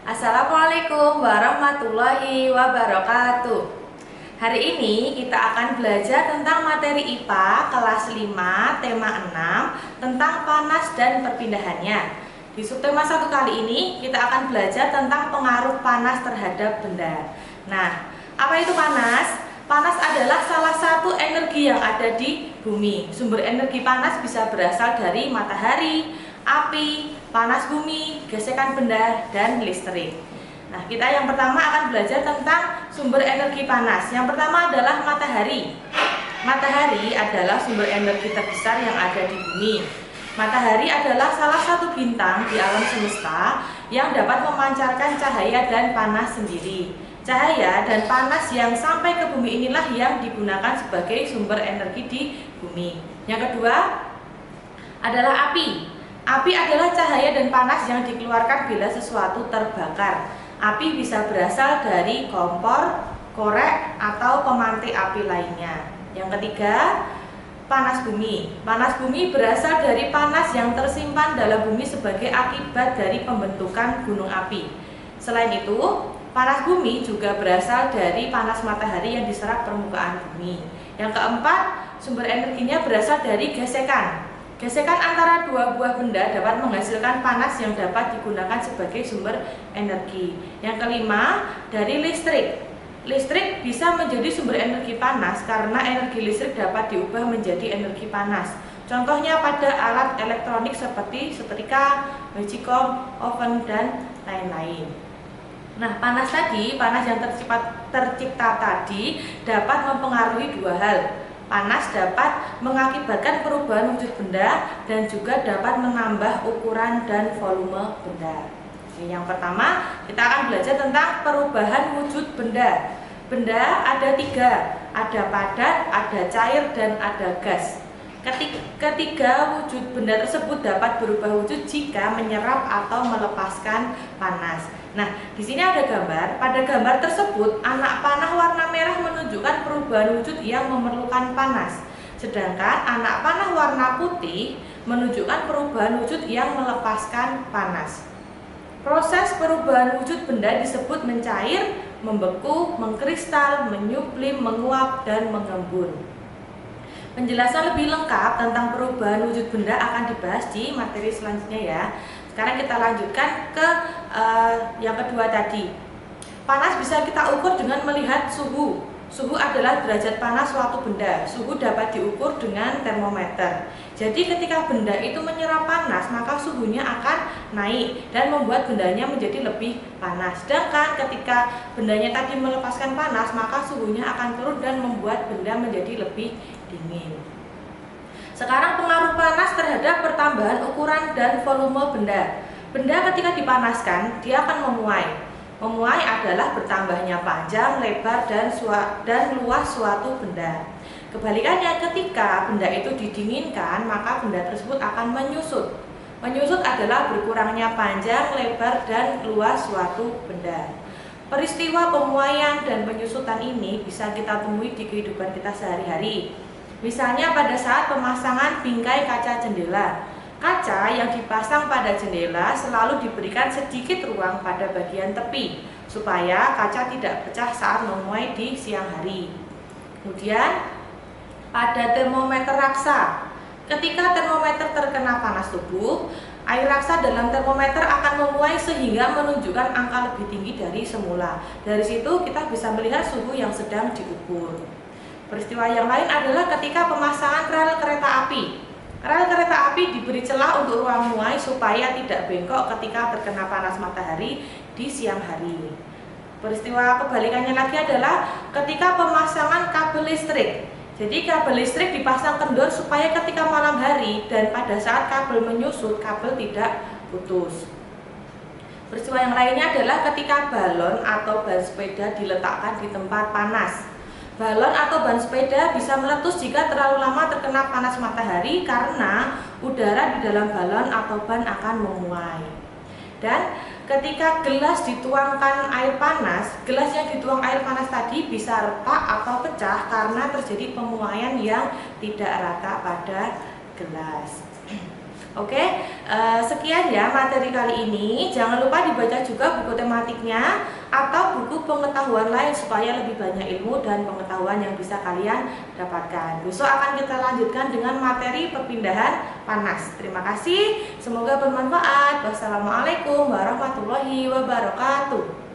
Assalamualaikum warahmatullahi wabarakatuh. Hari ini kita akan belajar tentang materi IPA kelas 5 tema 6 tentang panas dan perpindahannya. Di subtema 1 kali ini kita akan belajar tentang pengaruh panas terhadap benda. Nah, apa itu panas? Panas adalah salah satu energi yang ada di bumi. Sumber energi panas bisa berasal dari matahari, api, panas bumi, gesekan benda, dan listrik. Nah, kita yang pertama akan belajar tentang sumber energi panas. Yang pertama adalah matahari. Matahari adalah sumber energi terbesar yang ada di bumi. Matahari adalah salah satu bintang di alam semesta yang dapat memancarkan cahaya dan panas sendiri. Cahaya dan panas yang sampai ke bumi inilah yang digunakan sebagai sumber energi di bumi. Yang kedua adalah api. Api adalah cahaya dan panas yang dikeluarkan bila sesuatu terbakar. Api bisa berasal dari kompor, korek, atau pemantik api lainnya. Yang ketiga, panas bumi. Panas bumi berasal dari panas yang tersimpan dalam bumi sebagai akibat dari pembentukan gunung api. Selain itu, panas bumi juga berasal dari panas matahari yang diserap permukaan bumi. Yang keempat, sumber energinya berasal dari gesekan. Gesekan antara dua buah benda dapat menghasilkan panas yang dapat digunakan sebagai sumber energi. Yang kelima, dari listrik. Listrik bisa menjadi sumber energi panas karena energi listrik dapat diubah menjadi energi panas. Contohnya pada alat elektronik seperti setrika, magicom, oven, dan lain-lain. Nah, panas yang tercipta tadi dapat mempengaruhi dua hal. Panas dapat mengakibatkan perubahan wujud benda dan juga dapat menambah ukuran dan volume benda. Yang pertama, kita akan belajar tentang perubahan wujud benda. Benda ada tiga, ada padat, ada cair, dan ada gas. Ketiga wujud benda tersebut dapat berubah wujud jika menyerap atau melepaskan panas. Nah, di sini ada gambar. Pada gambar tersebut, anak panah warna merah menunjukkan perubahan wujud yang memerlukan panas. Sedangkan anak panah warna putih menunjukkan perubahan wujud yang melepaskan panas. Proses perubahan wujud benda disebut mencair, membeku, mengkristal, menyublim, menguap, dan mengembun. Penjelasan lebih lengkap tentang perubahan wujud benda akan dibahas di materi selanjutnya ya. Sekarang kita lanjutkan ke yang kedua tadi. Panas bisa kita ukur dengan melihat suhu. Suhu adalah derajat panas suatu benda. Suhu dapat diukur dengan termometer. Jadi ketika benda itu menyerap panas, maka suhunya akan naik dan membuat bendanya menjadi lebih panas. Sedangkan ketika bendanya tadi melepaskan panas, maka suhunya akan turun dan membuat benda menjadi lebih dingin. Sekarang pengaruh panas terhadap pertambahan ukuran dan volume benda. Benda ketika dipanaskan, dia akan memuai. Memuai adalah bertambahnya panjang, lebar, dan luas suatu benda. Kebalikannya, ketika benda itu didinginkan, maka benda tersebut akan menyusut. Menyusut adalah berkurangnya panjang, lebar, dan luas suatu benda. Peristiwa pemuaian dan penyusutan ini bisa kita temui di kehidupan kita sehari-hari. Misalnya pada saat pemasangan bingkai kaca jendela. Kaca yang dipasang pada jendela selalu diberikan sedikit ruang pada bagian tepi supaya kaca tidak pecah saat memuai di siang hari. Kemudian pada termometer raksa. Ketika termometer terkena panas tubuh, air raksa dalam termometer akan memuai sehingga menunjukkan angka lebih tinggi dari semula. Dari situ kita bisa melihat suhu yang sedang diukur. Peristiwa yang lain adalah ketika pemasangan rel kereta api. Rel kereta api diberi celah untuk ruang muai supaya tidak bengkok ketika terkena panas matahari di siang hari. Peristiwa kebalikannya lagi adalah ketika pemasangan kabel listrik. Jadi kabel listrik dipasang kendor supaya ketika malam hari dan pada saat kabel menyusut, kabel tidak putus. Peristiwa yang lainnya adalah ketika balon atau ban sepeda diletakkan di tempat panas. Balon atau ban sepeda bisa meletus jika terlalu lama terkena panas matahari karena udara di dalam balon atau ban akan memuai. Dan ketika gelas dituangkan air panas, gelas yang dituang air panas tadi bisa retak atau pecah karena terjadi pemuaian yang tidak rata pada gelas. Oke, sekian ya materi kali ini. Jangan lupa dibaca juga buku tematiknya atau buku pengetahuan lain supaya lebih banyak ilmu dan pengetahuan yang bisa kalian dapatkan. Besok akan kita lanjutkan dengan materi perpindahan panas. Terima kasih, semoga bermanfaat. Wassalamualaikum warahmatullahi wabarakatuh.